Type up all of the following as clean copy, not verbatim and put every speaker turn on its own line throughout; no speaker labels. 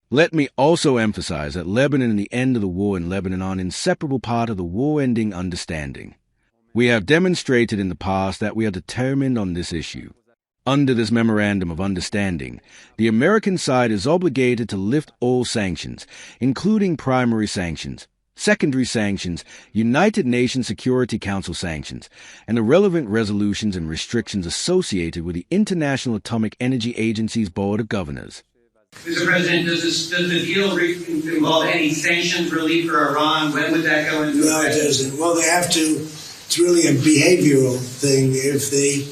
Let me also emphasize that Lebanon and the end of the war in Lebanon are an inseparable part of the war-ending understanding. We have demonstrated in the past that we are determined on this issue. Under this Memorandum of Understanding, the American side is obligated to lift all sanctions, including primary sanctions, secondary sanctions, United Nations Security Council sanctions, and the relevant resolutions and restrictions associated with the International Atomic Energy Agency's Board of Governors.
Mr. President, does the deal involve any sanctions relief for Iran? When would that go into effect?
No, it doesn't. Well, they have to. It's really a behavioral thing. If they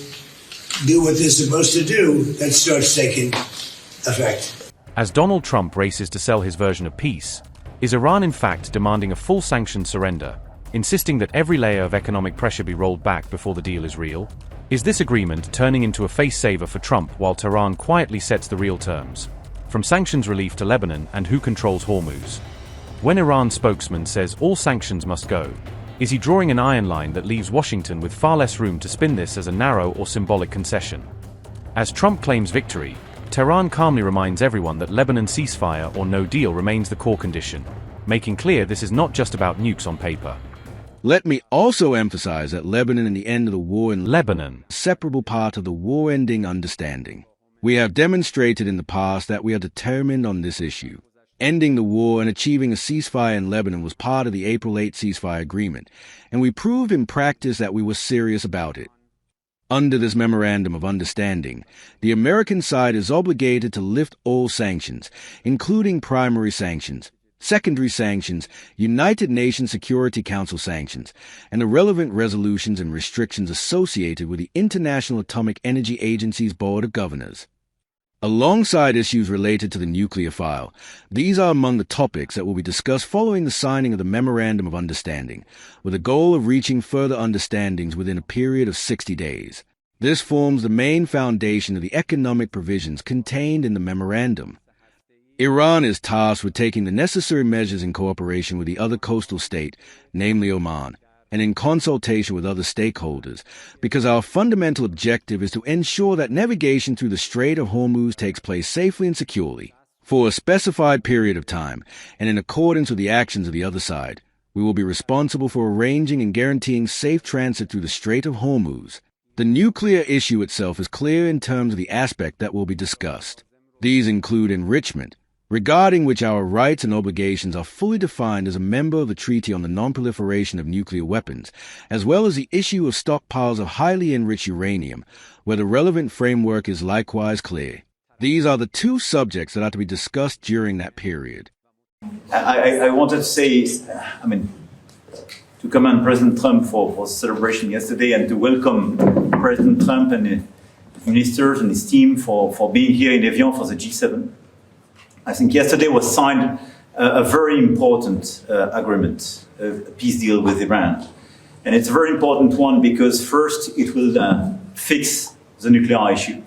do what they're supposed to do, that starts taking effect.
As Donald Trump races to sell his version of peace, is Iran in fact demanding a full sanctions surrender, insisting that every layer of economic pressure be rolled back before the deal is real? Is this agreement turning into a face-saver for Trump while Tehran quietly sets the real terms? From sanctions relief to Lebanon and who controls Hormuz. When Iran's spokesman says all sanctions must go, is he drawing an iron line that leaves Washington with far less room to spin this as a narrow or symbolic concession? As Trump claims victory, Tehran calmly reminds everyone that Lebanon ceasefire or no deal remains the core condition, making clear this is not just about nukes on paper.
Let me also emphasize that Lebanon and the end of the war in Lebanon are an inseparable part of the war-ending understanding. We have demonstrated in the past that we are determined on this issue. Ending the war and achieving a ceasefire in Lebanon was part of the April 8 ceasefire agreement, and we proved in practice that we were serious about it. Under this Memorandum of Understanding, the American side is obligated to lift all sanctions, including primary sanctions, secondary sanctions, United Nations Security Council sanctions, and the relevant resolutions and restrictions associated with the International Atomic Energy Agency's Board of Governors. Alongside issues related to the nuclear file, these are among the topics that will be discussed following the signing of the Memorandum of Understanding, with the goal of reaching further understandings within a period of 60 days. This forms the main foundation of the economic provisions contained in the memorandum. Iran is tasked with taking the necessary measures in cooperation with the other coastal state, namely Oman, and in consultation with other stakeholders, because our fundamental objective is to ensure that navigation through the Strait of Hormuz takes place safely and securely, for a specified period of time, and in accordance with the actions of the other side. We will be responsible for arranging and guaranteeing safe transit through the Strait of Hormuz. The nuclear issue itself is clear in terms of the aspect that will be discussed. These include enrichment, regarding which our rights and obligations are fully defined as a member of the Treaty on the Non-Proliferation of Nuclear Weapons, as well as the issue of stockpiles of highly enriched uranium, where the relevant framework is likewise clear. These are the two subjects that are to be discussed during that period.
I wanted to say, to commend President Trump for the celebration yesterday and to welcome President Trump and his ministers and his team for being here in Evian for the G7. I think yesterday was signed a very important agreement, a peace deal with Iran. And it's a very important one because first it will fix the nuclear issue.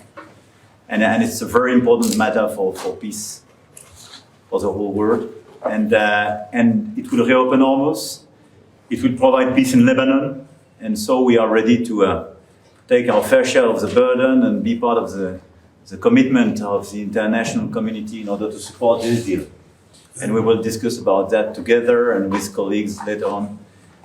And it's a very important matter for peace for the whole world. And it will reopen Hormuz. It will provide peace in Lebanon. And so we are ready to take our fair share of the burden and be part of the commitment of the international community in order to support this deal. And we will discuss about that together and with colleagues later on.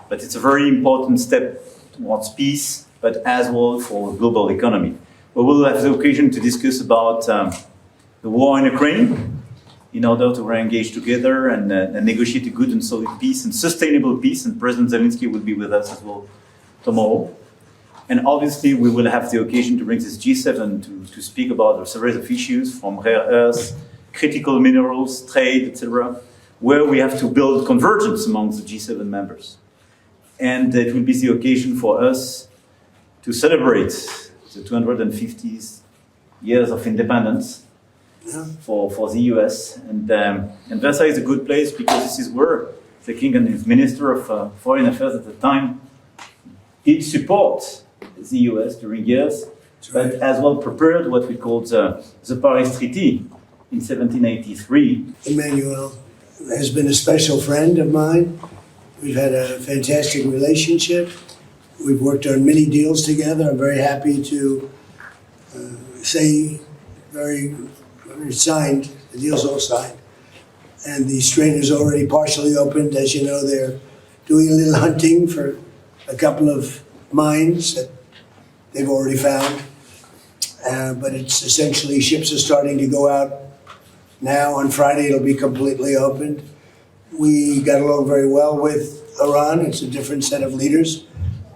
But it's a very important step towards peace, but as well for the global economy. We will have the occasion to discuss about the war in Ukraine in order to re-engage together and negotiate a good and solid peace and sustainable peace. And President Zelensky will be with us as well tomorrow. And obviously, we will have the occasion to bring this G7 to speak about a series of issues from rare earths, critical minerals, trade, etc., where we have to build convergence among the G7 members. And it will be the occasion for us to celebrate the 250 years of independence for the U.S. And Versailles is a good place because this is where the King and his Minister of Foreign Affairs at the time did support the U.S. during years, but as well prepared what we called the Paris Treaty in 1783.
Emmanuel has been a special friend of mine. We've had a fantastic relationship. We've worked on many deals together. I'm very happy to say the deal's all signed. and the strait is already partially opened. As you know, they're doing a little hunting for a couple of mines that they've already found. But it's essentially ships are starting to go out now. On Friday, it'll be completely opened. We got along very well with Iran. It's a different set of leaders.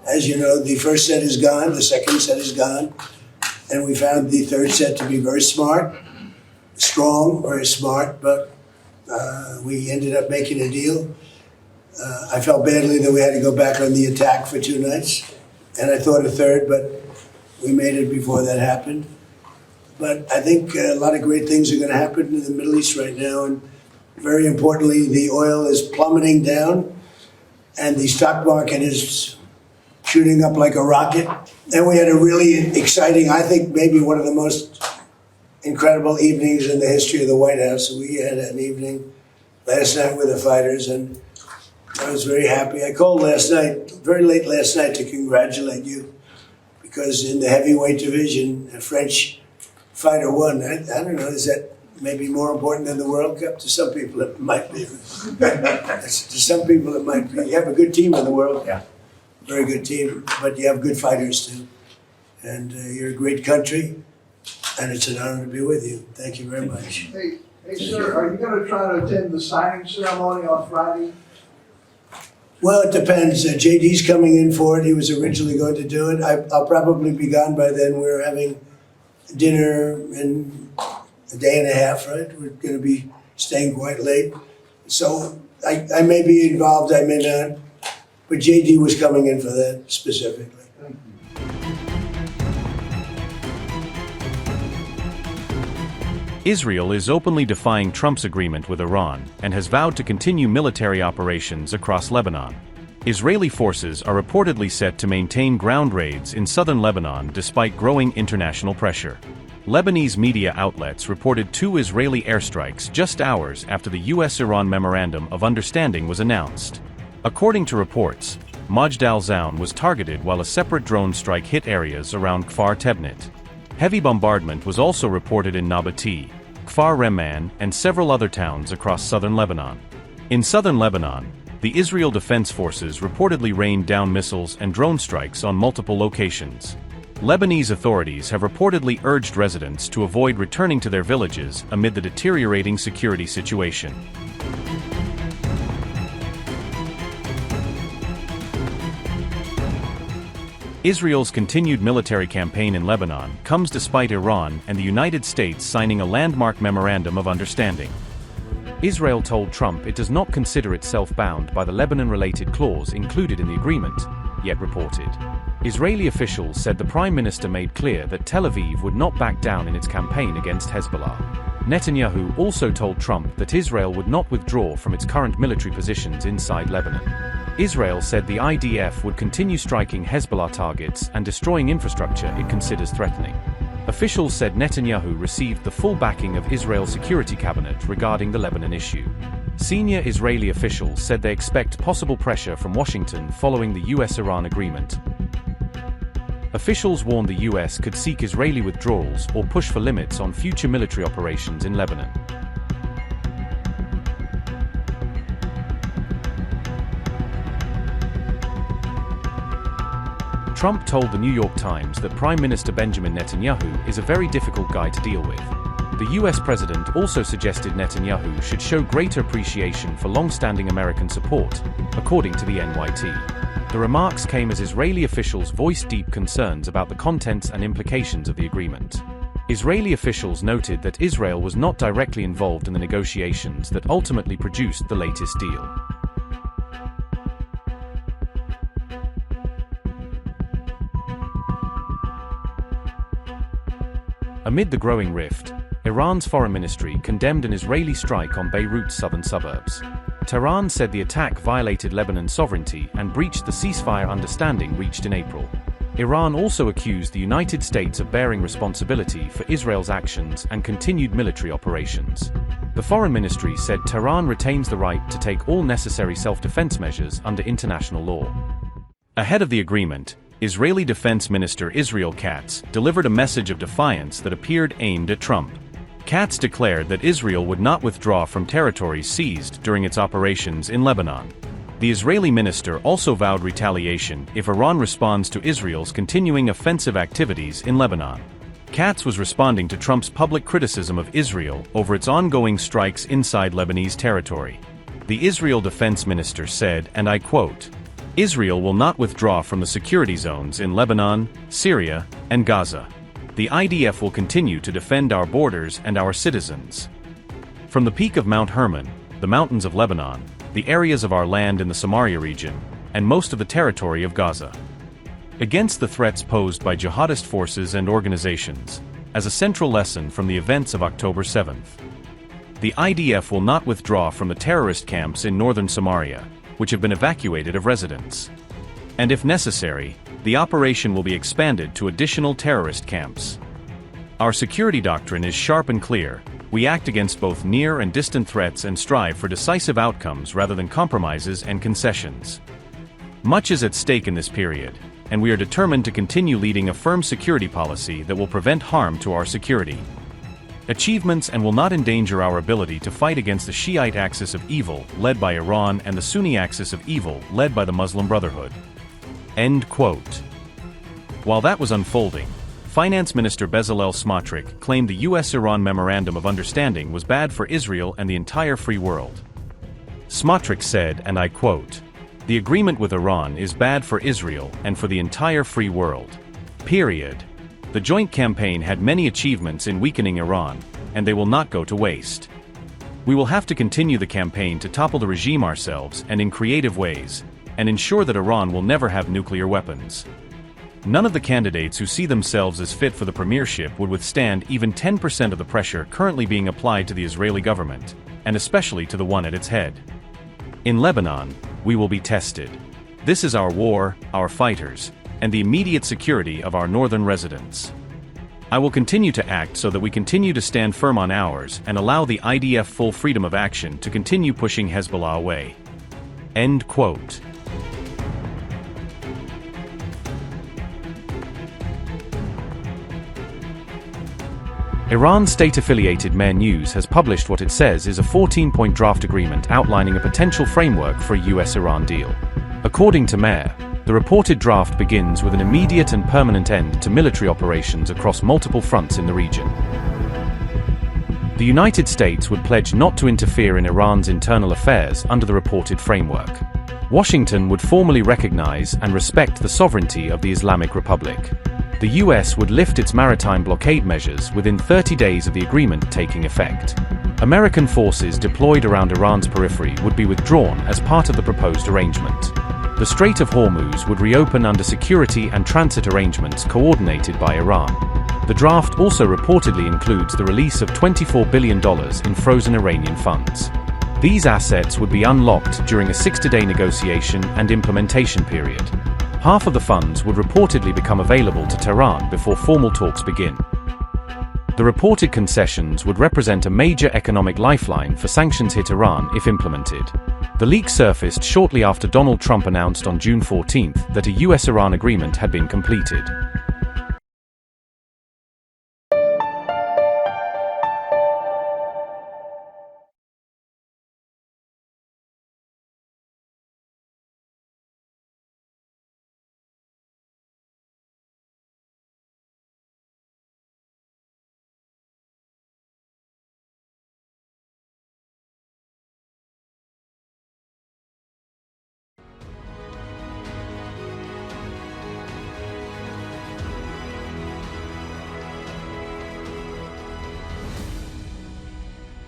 As you know, the first set is gone, the second set is gone, and we found the third set to be very smart, strong, very smart, but we ended up making a deal. I felt badly that we had to go back on the attack for 2 nights, and I thought a third, but we made it before that happened. But I think a lot of great things are going to happen in the Middle East right now, and very importantly, the oil is plummeting down, and the stock market is shooting up like a rocket. And we had a really exciting, I think maybe one of the most incredible evenings in the history of the White House. We had an evening last night with the fighters, and I was very happy. I called last night, very late last night, to congratulate you, because in the heavyweight division, a French fighter won. I don't know, is that maybe more important than the World Cup? To some people it might be. To some people it might be. You have a good team in the world. Yeah. Very good team, but you have good fighters too. And you're a great country, and it's an honor to be with you. Thank you very much.
Hey sir, are you going to try to attend the signing ceremony on Friday?
Well, it depends. JD's coming in for it. He was originally going to do it. I'll probably be gone by then. We're having dinner in a day and a half, right? We're going to be staying quite late. So I may be involved, I may not. But JD was coming in for that specifically.
Israel is openly defying Trump's agreement with Iran and has vowed to continue military operations across Lebanon. Israeli forces are reportedly set to maintain ground raids in southern Lebanon despite growing international pressure. Lebanese media outlets reported 2 Israeli airstrikes just hours after the U.S. Iran Memorandum of Understanding was announced. According to reports, Mojtaba was targeted while a separate drone strike hit areas around Kfar Tebnit. Heavy bombardment was also reported in Nabati, Kfar Reman, and several other towns across southern Lebanon. In southern Lebanon, the Israel Defense Forces reportedly rained down missiles and drone strikes on multiple locations. Lebanese authorities have reportedly urged residents to avoid returning to their villages amid the deteriorating security situation. Israel's continued military campaign in Lebanon comes despite Iran and the United States signing a landmark memorandum of understanding. Israel told Trump it does not consider itself bound by the Lebanon-related clause included in the agreement, yet reported. Israeli officials said the Prime Minister made clear that Tel Aviv would not back down in its campaign against Hezbollah. Netanyahu also told Trump that Israel would not withdraw from its current military positions inside Lebanon. Israel said the IDF would continue striking Hezbollah targets and destroying infrastructure it considers threatening. Officials said Netanyahu received the full backing of Israel's security cabinet regarding the Lebanon issue. Senior Israeli officials said they expect possible pressure from Washington following the U.S. Iran agreement. Officials warned the U.S. could seek Israeli withdrawals or push for limits on future military operations in Lebanon. Trump told the New York Times that Prime Minister Benjamin Netanyahu is a very difficult guy to deal with. The U.S. president also suggested Netanyahu should show greater appreciation for long-standing American support, according to the NYT. The remarks came as Israeli officials voiced deep concerns about the contents and implications of the agreement. Israeli officials noted that Israel was not directly involved in the negotiations that ultimately produced the latest deal. Amid the growing rift, Iran's foreign ministry condemned an Israeli strike on Beirut's southern suburbs. Tehran said the attack violated Lebanon's sovereignty and breached the ceasefire understanding reached in April. Iran also accused the United States of bearing responsibility for Israel's actions and continued military operations. The foreign ministry said Tehran retains the right to take all necessary self-defense measures under international law. Ahead of the agreement, Israeli Defense Minister Israel Katz delivered a message of defiance that appeared aimed at Trump. Katz declared that Israel would not withdraw from territories seized during its operations in Lebanon. The Israeli minister also vowed retaliation if Iran responds to Israel's continuing offensive activities in Lebanon. Katz was responding to Trump's public criticism of Israel over its ongoing strikes inside Lebanese territory. The Israel defense minister said, and I quote, "Israel will not withdraw from the security zones in Lebanon, Syria, and Gaza. The IDF will continue to defend our borders and our citizens. From the peak of Mount Hermon, the mountains of Lebanon, the areas of our land in the Samaria region, and most of the territory of Gaza. Against the threats posed by jihadist forces and organizations, as a central lesson from the events of October 7th. The IDF will not withdraw from the terrorist camps in northern Samaria, which have been evacuated of residents. And if necessary, the operation will be expanded to additional terrorist camps. Our security doctrine is sharp and clear. We act against both near and distant threats and strive for decisive outcomes rather than compromises and concessions. Much is at stake in this period, and we are determined to continue leading a firm security policy that will prevent harm to our security achievements and will not endanger our ability to fight against the Shiite axis of evil led by Iran and the Sunni axis of evil led by the Muslim Brotherhood." End quote. While that was unfolding, Finance Minister Bezalel Smotrich claimed the U.S. Iran Memorandum of Understanding was bad for Israel and the entire free world. Smotrich said, and I quote, "The agreement with Iran is bad for Israel and for the entire free world. Period. The joint campaign had many achievements in weakening Iran, and they will not go to waste. We will have to continue the campaign to topple the regime ourselves and in creative ways, and ensure that Iran will never have nuclear weapons. None of the candidates who see themselves as fit for the premiership would withstand even 10% of the pressure currently being applied to the Israeli government, and especially to the one at its head. In Lebanon, we will be tested. This is our war, our fighters, and the immediate security of our northern residents. I will continue to act so that we continue to stand firm on ours and allow the IDF full freedom of action to continue pushing Hezbollah away." End quote. Iran state-affiliated Mehr News has published what it says is a 14-point draft agreement outlining a potential framework for a U.S.-Iran deal. According to Mehr, the reported draft begins with an immediate and permanent end to military operations across multiple fronts in the region. The United States would pledge not to interfere in Iran's internal affairs under the reported framework. Washington would formally recognize and respect the sovereignty of the Islamic Republic. The U.S. would lift its maritime blockade measures within 30 days of the agreement taking effect. American forces deployed around Iran's periphery would be withdrawn as part of the proposed arrangement. The Strait of Hormuz would reopen under security and transit arrangements coordinated by Iran. The draft also reportedly includes the release of $24 billion in frozen Iranian funds. These assets would be unlocked during a 60-day negotiation and implementation period. Half of the funds would reportedly become available to Tehran before formal talks begin. The reported concessions would represent a major economic lifeline for sanctions-hit Iran if implemented. The leak surfaced shortly after Donald Trump announced on June 14 that a U.S.-Iran agreement had been completed.